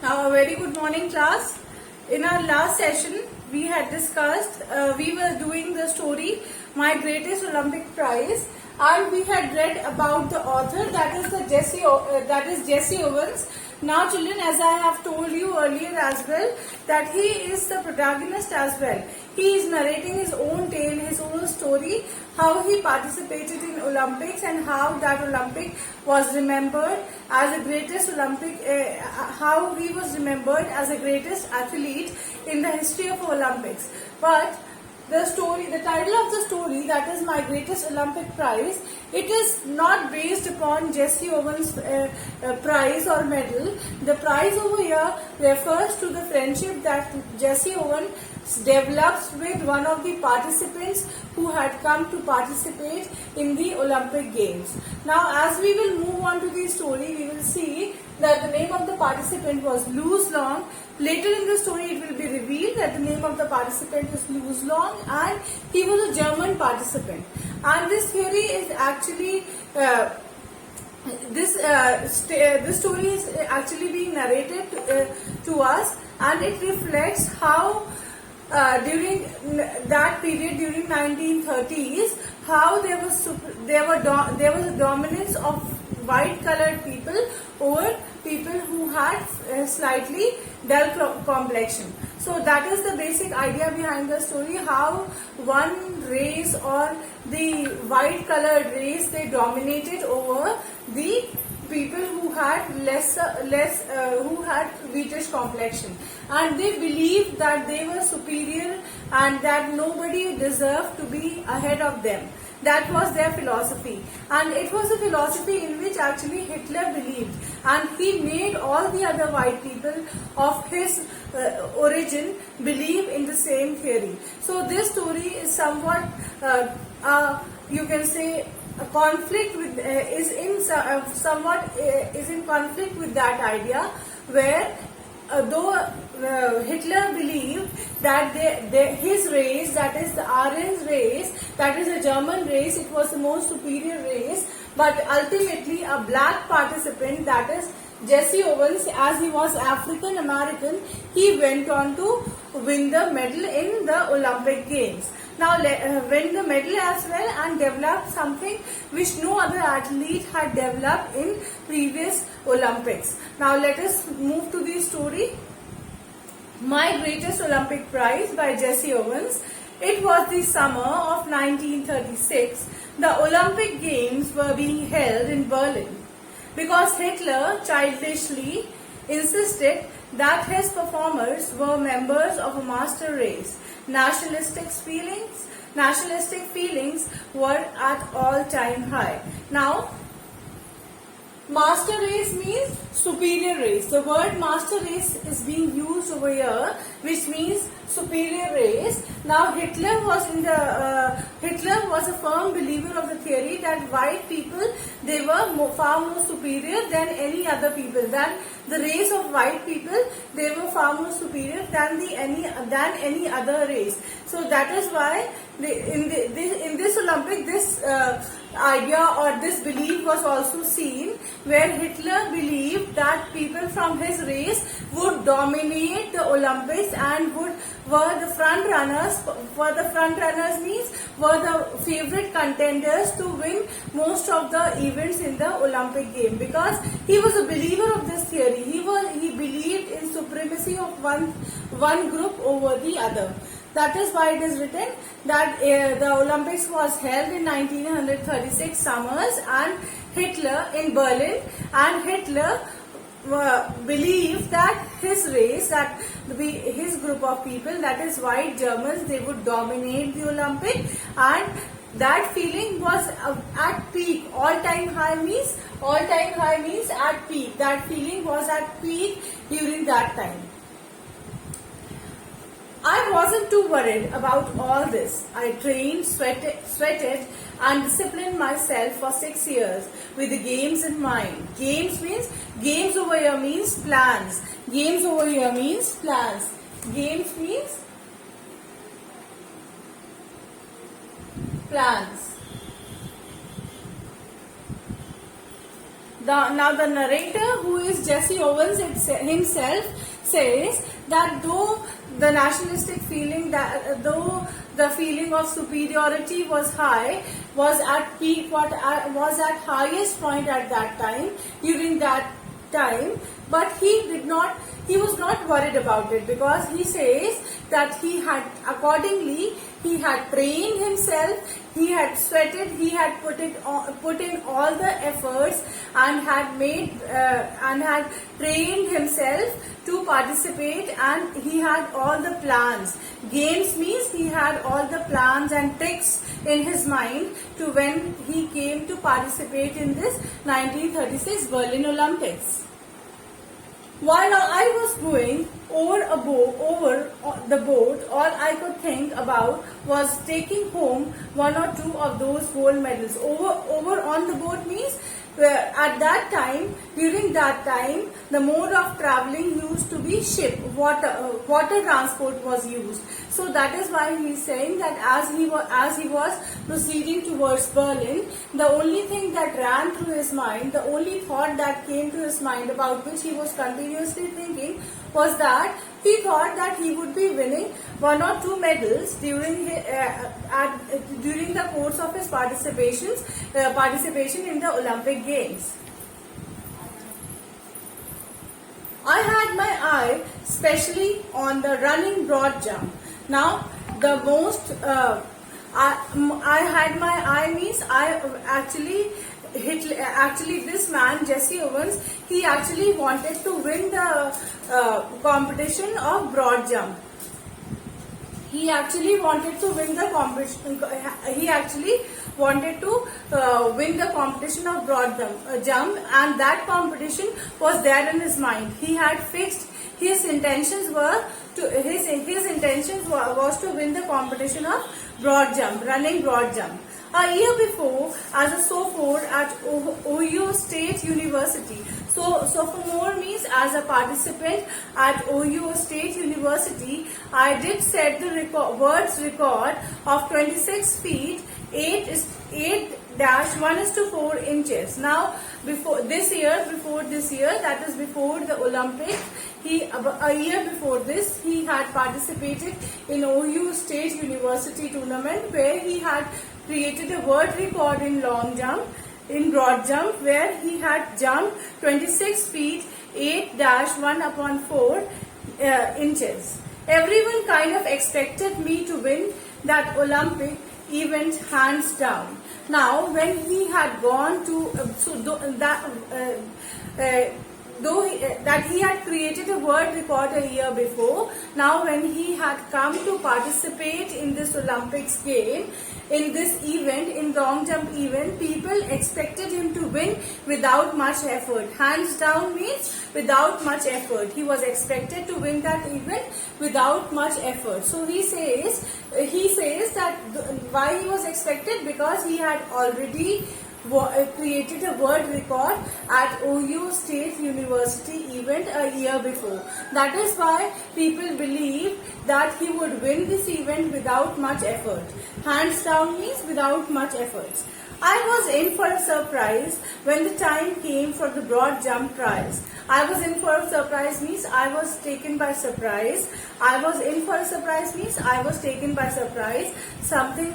A very good morning, class. In our last session, we had discussed, we were doing the story My Greatest Olympic Prize, and we had read about the author, that is Jesse Owens. Now children, as I have told you earlier as well, that he is the protagonist as well. He is narrating his own tale, his own story, how he participated in Olympics and how that Olympic was remembered as the greatest how he was remembered as the greatest athlete in the history of Olympics. But the title of the story, that is My Greatest Olympic Prize, it is not based upon Jesse Owens' prize or medal. The prize over here refers to the friendship that Jesse Owens develops with one of the participants who had come to participate in the Olympic Games. Now, as we will move on to the story, we will see that the name of the participant was Louis Long. Later in the story, it will be revealed that the name of the participant is Louis Long, and he was a German participant. And this theory is actually this story is actually being narrated to us, and it reflects how during that period, during 1930s, how there was a dominance of white colored people over people who had slightly dull complexion. So that is the basic idea behind the story, how one race or the white colored race, they dominated over the people who had who had wheatish complexion, and they believed that they were superior and that nobody deserved to be ahead of them. That was their philosophy, and it was a philosophy in which actually Hitler believed, and he made all the other white people of his origin believe in the same theory. So this story is somewhat you can say a conflict with is in conflict with that idea, where though Hitler believed that his race, that is the Aryans race, that is a German race, it was the most superior race, but ultimately a black participant, that is Jesse Owens, as he was African American, he went on to win the medal in the Olympic Games. Now win the medal as well and developed something which no other athlete had developed in previous Olympics. Now let us move to the story. My Greatest Olympic Prize by Jesse Owens. It was the summer of 1936. The Olympic Games were being held in Berlin because Hitler childishly insisted that his performers were members of a master race. Nationalistic feelings were at all-time high. Now, master race means superior race. The word master race is being used over here, which means superior race. Now Hitler was a firm believer of the theory that white people, they were far more superior than any other people. Than the race of white people, they were far more superior than any other race. So that is why in this Olympic, this idea or this belief was also seen, where Hitler believed that people from his race would dominate the Olympics and were the front runners. Means were the favorite contenders to win most of the events in the Olympic game, because he was a believer of this theory. He believed in supremacy of one group over the other. That is why it is written that the Olympics was held in 1936 summers and Hitler in Berlin, and Hitler believed that his race, that his group of people, that is white Germans, they would dominate the Olympic, and that feeling was at peak. All-time high means at peak. That feeling was at peak during that time. I wasn't too worried about all this. I trained, sweated and disciplined myself for 6 years with the games in mind. Games over here means plans. Games means plans. Now the narrator, who is Jesse Owens himself, says that though the nationalistic feeling, that though the feeling of superiority was high, was at peak, was at highest point at that time, during that time, but he was not worried about it, because he says that he had trained himself, he had sweated, he had put in all the efforts, and had trained himself to participate, and he had all the plans. Games means he had all the plans and tricks in his mind to when he came to participate in this 1936 Berlin Olympics. While I was going over the boat, all I could think about was taking home one or two of those gold medals. Over on the boat means at that time, during that time, the mode of traveling used to be ship, water transport was used. So that is why he is saying that as he was proceeding towards Berlin, the only thing that ran through his mind, the only thought that came to his mind, about which he was continuously thinking, was that he thought that he would be winning one or two medals during the course of his participation in the Olympic Games. I had my eye specially on the running broad jump. Now, the most I had my eye means I actually this man Jesse Owens, he actually wanted to win the competition of broad jump. He actually wanted to win the competition. He actually wanted to win the competition of broad jump, and that competition was there in his mind. He had fixed his intentions was to win the competition of broad jump, running broad jump. A year before, as a sophomore at Ohio State University. So sophomore means as a participant at Ohio State University, I did set the world's record of 26 feet 8-1:4 inches. Now, before this year, that is before the Olympics, a year before this, he had participated in Ohio State University tournament, where he had created a world record in long jump, in broad jump, where he had jumped 26 feet 8-1/4 inches. Everyone kind of expected me to win that Olympic event hands down. Now, when he had gone to that he had created a world record a year before, now when he had come to participate in this Olympics game, in this event, in long jump event, people expected him to win without much effort. Hands down means without much effort. He was expected to win that event without much effort. So he says that why he was expected, because he had already created a world record at Ohio State University event a year before. That is why people believe that he would win this event without much effort. Hands down means without much effort. I was in for a surprise when the time came for the broad jump trials. I was in for a surprise means I was taken by surprise. I was in for a surprise means I was taken by surprise. Something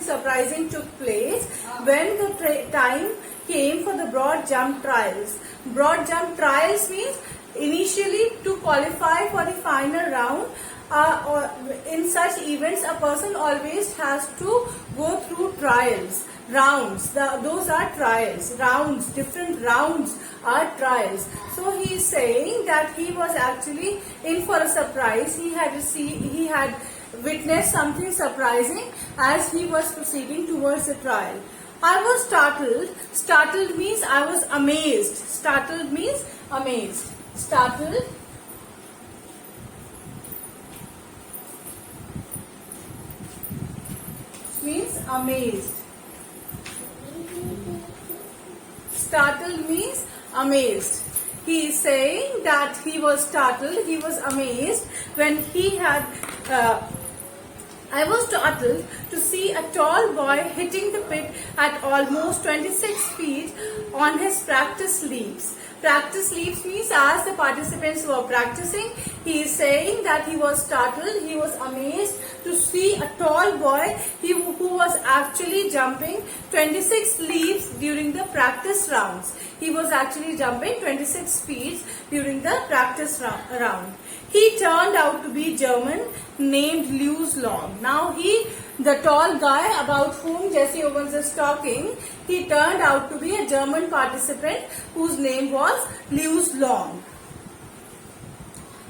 surprising took place when the time came for the broad jump trials. Broad jump trials means initially to qualify for the final round. Or in such events, a person always has to go through trials, rounds. Those are trials, rounds. Different rounds are trials. So he is saying that he was actually in for a surprise. He had witnessed something surprising as he was proceeding towards the trial. I was startled. Startled means I was amazed. Startled means amazed. Startled means amazed. Startled means amazed. He is saying that he was startled, he was amazed when he had I was startled to see a tall boy hitting the pit at almost 26 feet on his practice leaps. Practice leaps means as the participants were practicing, he is saying that he was startled, he was amazed to see a tall boy who was actually jumping 26 leaps during the practice rounds. He was actually jumping 26 feet during the practice round. He turned out to be German, named Lewis Long. Now the tall guy about whom Jesse Owens is talking, he turned out to be a German participant whose name was Lewis Long.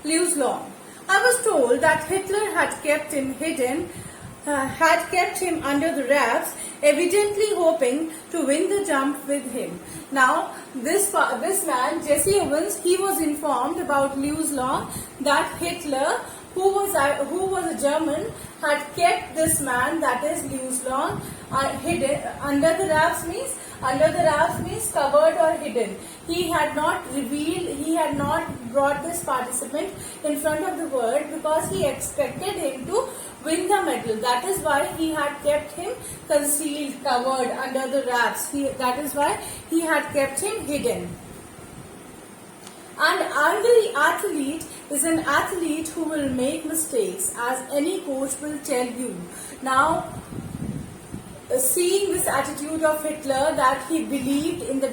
Lewis Long. I was told that Hitler had kept him hidden, had kept him under the wraps, evidently hoping to win the jump with him. Now, this man, Jesse Owens, he was informed about Lewis Long that Hitler, who was a German, had kept this man, that is Lewis Long, hidden. Under the wraps means covered or hidden. He had not revealed, he had not brought this participant in front of the world because he expected him to win the medal. That is why he had kept him concealed, covered under the wraps. That is why he had kept him hidden. And the athlete is an athlete who will make mistakes, as any coach will tell you. Now, seeing this attitude of Hitler that he believed in the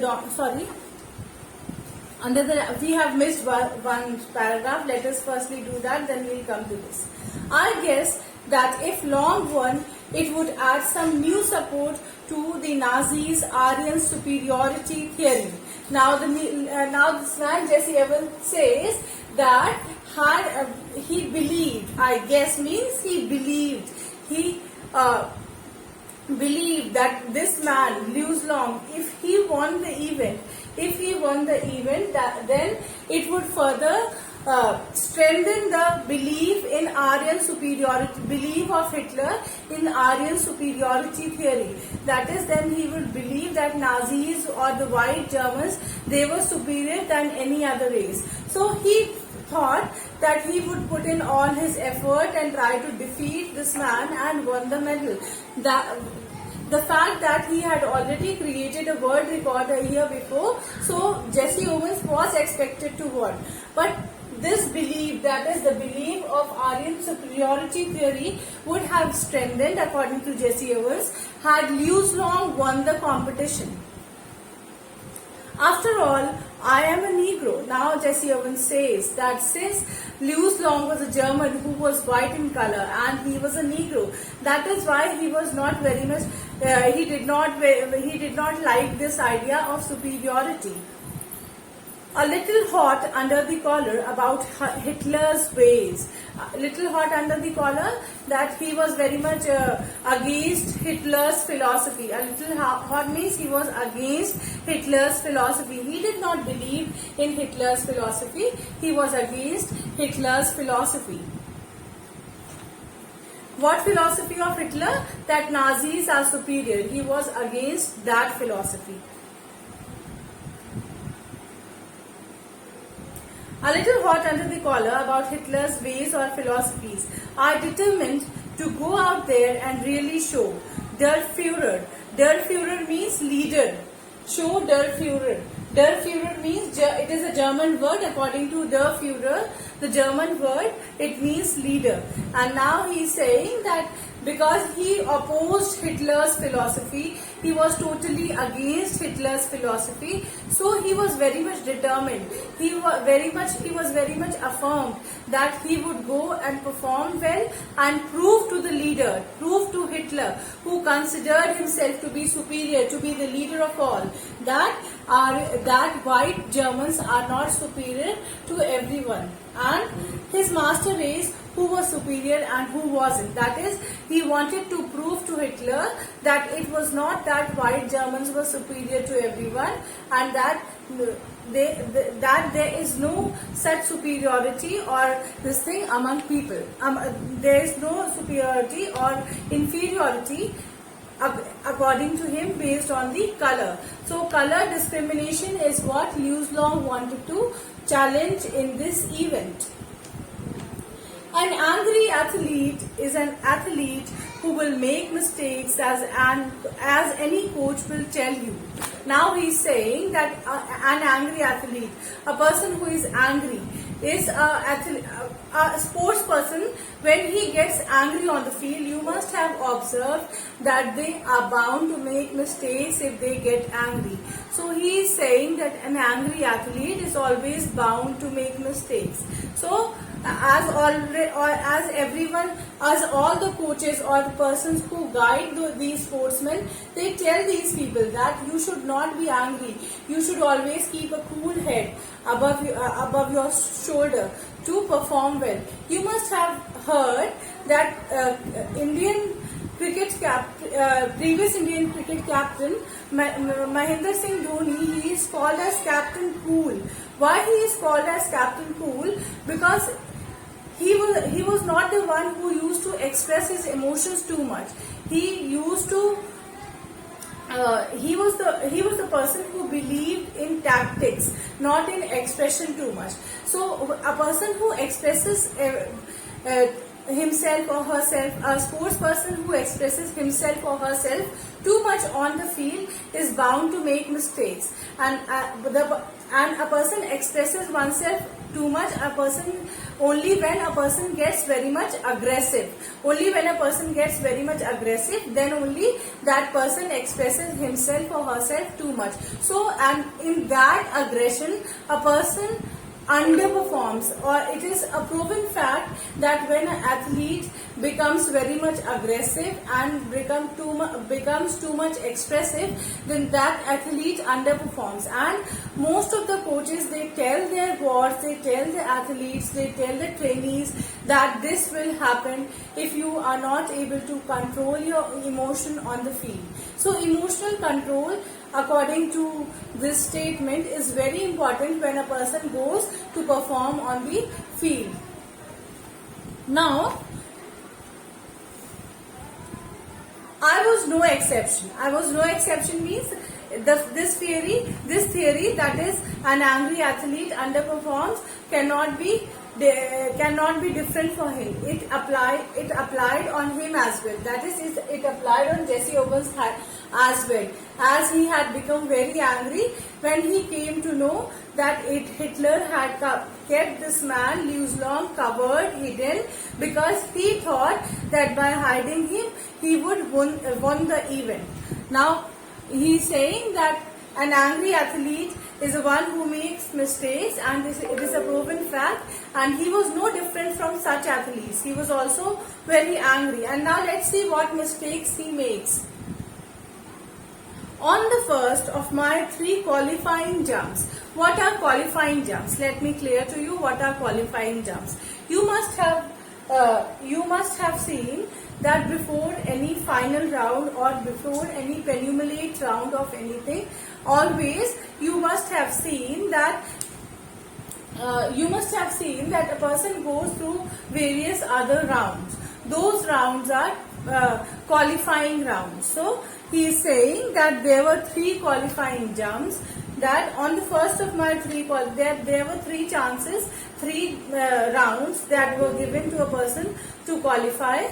we have missed one paragraph. Let us firstly do that, then we'll come to this. I guess that if Long won, it would add some new support to the Nazis' Aryan superiority theory. Now this man Jesse Owens says that he believed, I guess means he believed, believed that this man, Lewis Long, if he won the event, then it would further strengthen the belief in Aryan superiority, belief of Hitler in Aryan superiority theory. That is, then he would believe that Nazis or the white Germans, they were superior than any other race. So he thought that he would put in all his effort and try to defeat this man and won the medal. The fact that he had already created a world record a year before, so Jesse Owens was expected to win. But this belief, that is the belief of Aryan superiority theory, would have strengthened, according to Jesse Owens, had Lewis Long won the competition. After all, I am a Negro. Now Jesse Owens says that since Lewis Long was a German who was white in color and he was a Negro, that is why he was not very much, he did not like this idea of superiority. A little hot under the collar about Hitler's ways. A little hot under the collar that he was very much against Hitler's philosophy. A little hot means he was against Hitler's philosophy. He did not believe in Hitler's philosophy. He was against Hitler's philosophy. What philosophy of Hitler? That Nazis are superior. He was against that philosophy. A little hot under the collar about Hitler's ways or philosophies, I determined to go out there and really show. Der Führer. Der Führer means leader. Show Der Führer. Der Führer means, it is a German word. According to Der Führer, the German word, it means leader. And now he is saying that because he opposed Hitler's philosophy, he was totally against Hitler's philosophy, so he was very much determined. He was very much affirmed that he would go and perform well and prove to the leader, prove to Hitler, who considered himself to be superior, to be the leader of all, that white Germans are not superior to everyone. And his master race, who was superior and who wasn't. That is, he wanted to prove to Hitler that it was not that white Germans were superior to everyone, and that there is no such superiority or this thing among people. There is no superiority or inferiority according to him based on the color. So color discrimination is what Lewis Long wanted to challenge in this event. An angry athlete is an athlete who will make mistakes as any coach will tell you. Now he's saying that an angry athlete, a person who is angry, is a sports person. When he gets angry on the field, you must have observed that they are bound to make mistakes if they get angry. So he is saying that an angry athlete is always bound to make mistakes. So as all the coaches or the persons who guide these sportsmen, they tell these people that you should not be angry. You should always keep a cool head above your shoulder to perform well. You must have heard that previous Indian cricket captain Mahendra Singh Dhoni, he is called as Captain Cool. Why he is called as Captain Cool? Because he was not the one who used to express his emotions too much. He was the person who believed in tactics, not in expression too much. So a person who expresses himself or herself, a sports person who expresses himself or herself too much on the field is bound to make mistakes. And a person expresses oneself too much, only when a person gets very much aggressive. Only when a person gets very much aggressive, then only that person expresses himself or herself too much. So, and in that aggression, a person underperforms, or it is a proven fact that when an athlete becomes very much aggressive and becomes too much expressive, then that athlete underperforms. And most of the coaches, they tell their wards, they tell the athletes, they tell the trainees that this will happen if you are not able to control your emotion on the field. So emotional control, according to this statement, is very important when a person goes to perform on the field. Now, I was no exception. I was no exception means this theory that is an angry athlete underperforms cannot be different for him. It applied on him as well. That is, it applied on Jesse Owens as well, as he had become very angry when he came to know that Hitler had kept this man Louis Long covered, hidden, because he thought that by hiding him he would won the event. Now he is saying that an angry athlete is the one who makes mistakes, and it is a proven fact, and he was no different from such athletes. He was also very angry. And now let's see what mistakes he makes. On the first of my 3 qualifying jumps. What are qualifying jumps? Let me clear to you what are qualifying jumps. You must have seen that before any final round or before any penultimate round of anything, always you must have seen that a person goes through various other rounds. Those rounds are qualifying rounds. So he is saying that there were 3 qualifying jumps, that on the first of my 3 there were 3 chances, 3 rounds that were given to a person to qualify.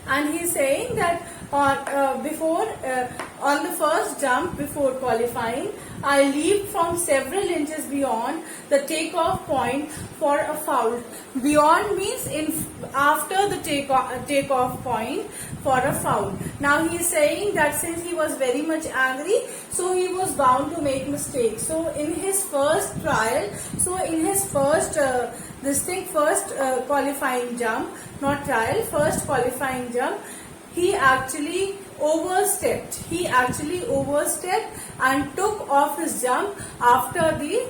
And he is saying that on the first jump before qualifying, I leaped from several inches beyond the takeoff point for a foul. Beyond means after the takeoff point for a foul. Now he is saying that since he was very much angry, so he was bound to make mistakes. So in his first trial, qualifying jump, not trial, first qualifying jump, he actually overstepped. And took off his jump after the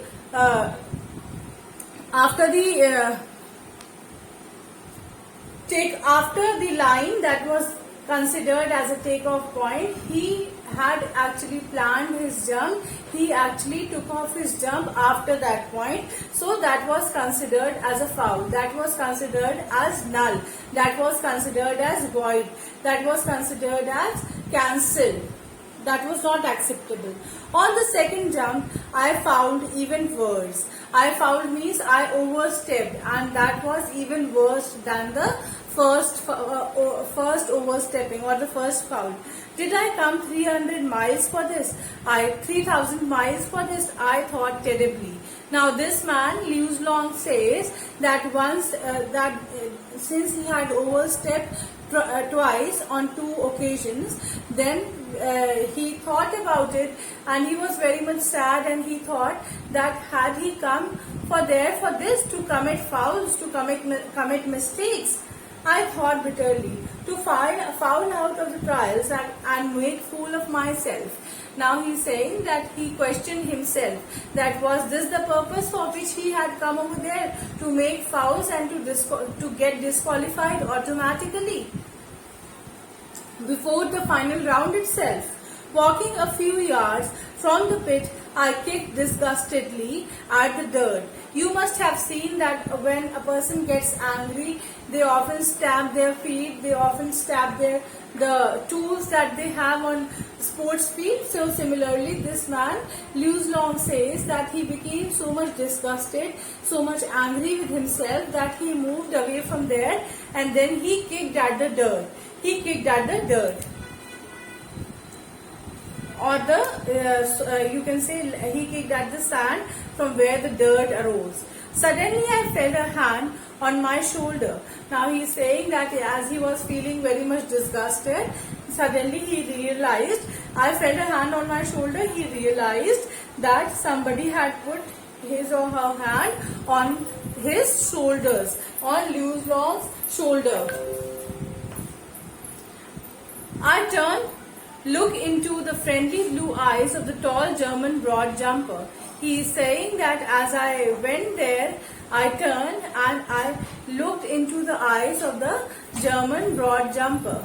line that was considered as a takeoff point. He had actually planned his jump. He actually took off his jump after that point. So that was considered as a foul. That was considered as null. That was considered as void. That was considered as cancelled. That was not acceptable. On the second jump, I found even worse. I found means I overstepped, and that was even worse than the first overstepping or the first foul. Did I come 300 miles for this? 3,000 miles for this? I thought terribly. Now this man, Liu Long, says that since he had overstepped twice on 2 occasions, then he thought about it, and he was very much sad, and he thought that had he come for this to commit fouls, to commit mistakes, I thought bitterly, to foul out of the trials and make fool of myself. Now he's saying that he questioned himself, that was this the purpose for which he had come over there, to make fouls and to get disqualified automatically before the final round itself. Walking a few yards from the pit, I kicked disgustedly at the dirt. You must have seen that when a person gets angry, they often stamp their feet, they often stamp the tools that they have on sports field. So similarly, this man, Liu Long, says that he became so much disgusted, so much angry with himself, that he moved away from there, and then he kicked at the dirt. He kicked at the dirt, or you can say he kicked at the sand from where the dirt arose. Suddenly I felt a hand on my shoulder. Now he is saying that as he was feeling very much disgusted, suddenly he realized, I felt a hand on my shoulder. He realized that somebody had put his or her hand on his shoulders, on Liu Long's shoulder. I turned, looked into the friendly blue eyes of the tall German broad jumper. He is saying that as I went there, I turned and I looked into the eyes of the German broad jumper.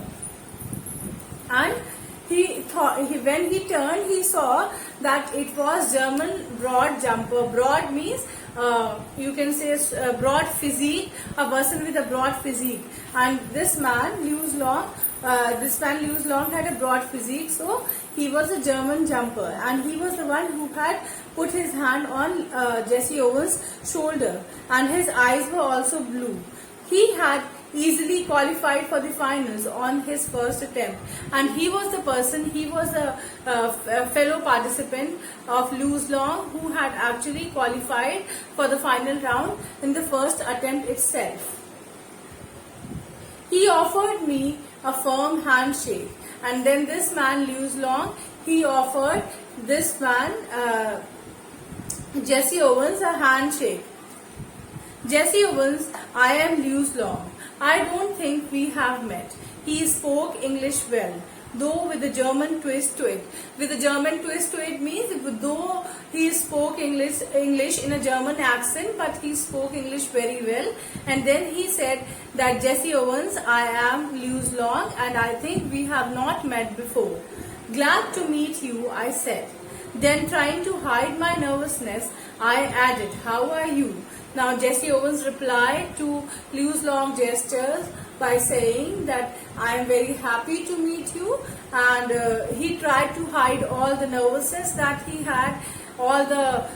And when he turned, he saw that it was German broad jumper. Broad means you can say broad physique, a person with a broad physique. And this man, Liu Long, had a broad physique, so he was a German jumper, and he was the one who had put his hand on Jesse Owens' shoulder, and his eyes were also blue. He had easily qualified for the finals on his first attempt, and he was a fellow participant of Liu Long who had actually qualified for the final round in the first attempt itself. He offered me a firm handshake, and then this man, Liu Long, he offered this man, Jesse Owens, a handshake. Jesse Owens, I am Liu Long. I don't think we have met. He spoke English well, though with a German twist to it. With a German twist to it means though he spoke English in a German accent, but he spoke English very well. And then he said that Jesse Owens, I am Liu Long, and I think we have not met before. Glad to meet you, I said. Then, trying to hide my nervousness, I added, how are you? Now Jesse Owens replied to Liu Long's gestures by saying that I am very happy to meet you, and he tried to hide all the nervousness that he had, all the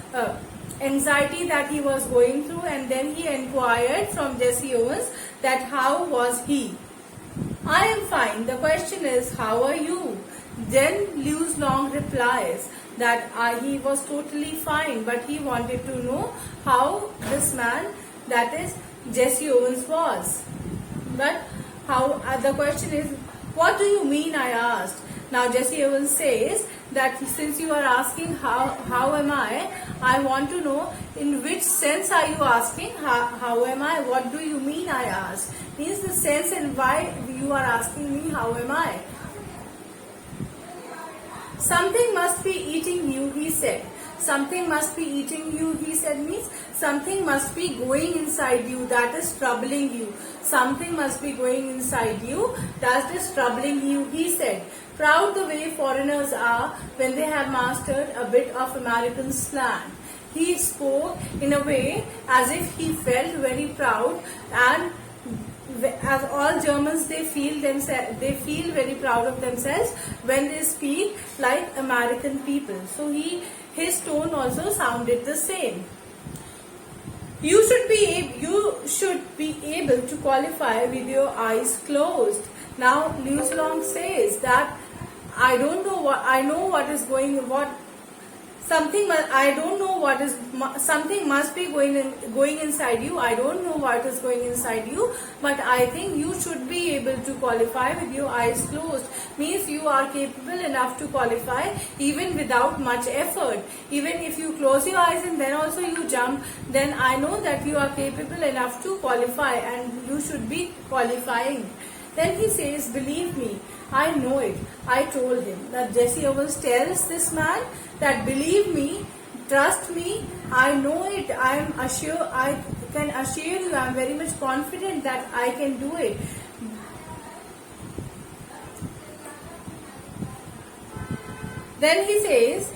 anxiety that he was going through, and then he inquired from Jesse Owens that how was he. I am fine. The question is, how are you? Then Liu Long replies that he was totally fine, but he wanted to know how this man, that is Jesse Owens, was. But the question is, what do you mean? I asked. Now Jesse Owens says that since you are asking how am I want to know in which sense are you asking how am I? What do you mean? I asked. Means the sense and why you are asking me how am I. Something must be eating you, he said. Something must be eating you, he said, means something must be going inside you that is troubling you. Something must be going inside you that is troubling you, he said. Proud the way foreigners are when they have mastered a bit of American slang. He spoke in a way as if he felt very proud and as all Germans, they feel very proud of themselves when they speak like American people. So his tone also sounded the same. You should be able to qualify with your eyes closed. Now Liu Long says that I don't know what I know what is going what something I don't know what is something must be going inside you. I don't know what is going inside you, but I think you should be able to qualify with your eyes closed. Means you are capable enough to qualify even without much effort. Even if you close your eyes and then also you jump, then I know that you are capable enough to qualify and you should be qualifying. Then he says, believe me, I know it. I told him that Jesse Owens tells this man that believe me, trust me, I know it. I can assure you, I am very much confident that I can do it. Then he says,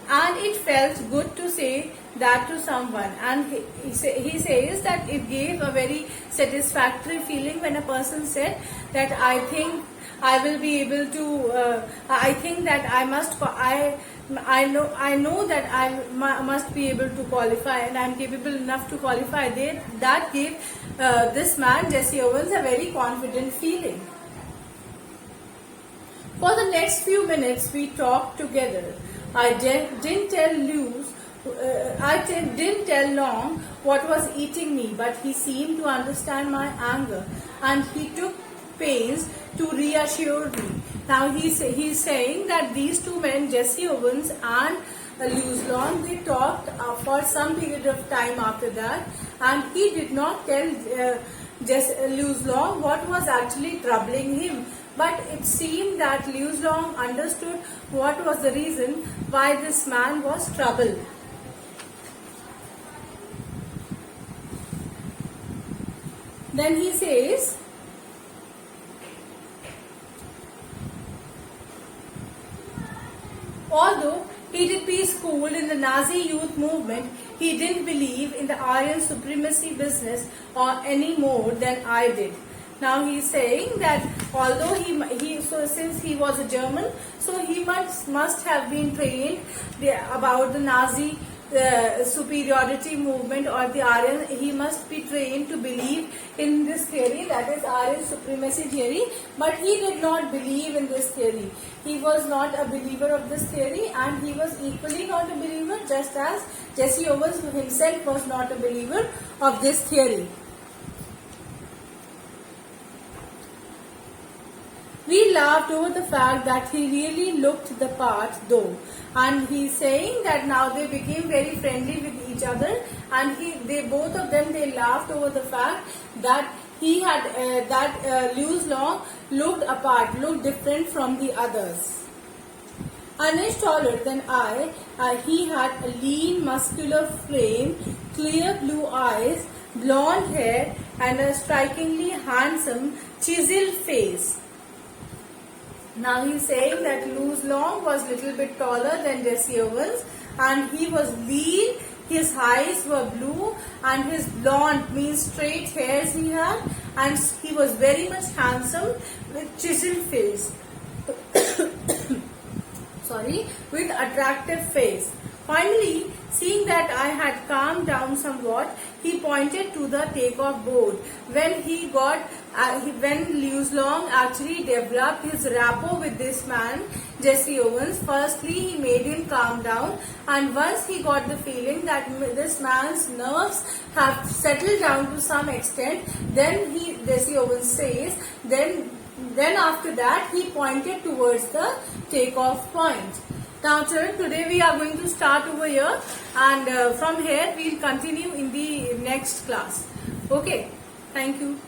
and it felt good to say that to someone, and he says that it gave a very satisfactory feeling when a person said that I think I will be able to I think that I must I know that I must be able to qualify and I am capable enough to qualify. That gave this man Jesse Owens a very confident feeling. For the next few minutes we talked together. I didn't tell Long what was eating me, but he seemed to understand my anger and he took pains to reassure me. Now he's saying that these two men, Jesse Owens and Liu Long, they talked for some period of time after that, and he did not tell Liu Long what was actually troubling him. But it seemed that Liu Long understood what was the reason why this man was troubled. Then he says, although he did be schooled in the Nazi youth movement, he didn't believe in the Aryan supremacy business or any more than I did. Now he is saying that although since he was a German, so he must have been trained about the Nazi superiority movement or the Aryan. He must be trained to believe in this theory, that is Aryan supremacy theory, but he did not believe in this theory. He was not a believer of this theory, and he was equally not a believer, just as Jesse Owens himself was not a believer of this theory. We laughed over the fact that he really looked the part though, and he's saying that now they became very friendly with each other, and both of them laughed over the fact that he had Liu Long looked apart, looked different from the others. An inch taller than I, he had a lean, muscular frame, clear blue eyes, blonde hair, and a strikingly handsome, chiseled face. Now he is saying that Liu Long was little bit taller than Jesse Owens, and he was lean, his eyes were blue, and his blonde means straight hairs he had, and he was very much handsome with chiseled face. With attractive face. Finally, seeing that I had calmed down somewhat, he pointed to the takeoff board. When Liu Long actually developed his rapport with this man, Jesse Owens, firstly he made him calm down, and once he got the feeling that this man's nerves have settled down to some extent, then Jesse Owens says, then after that he pointed towards the takeoff point. Now children, today we are going to start over here, and from here we will continue in the next class. Okay, thank you.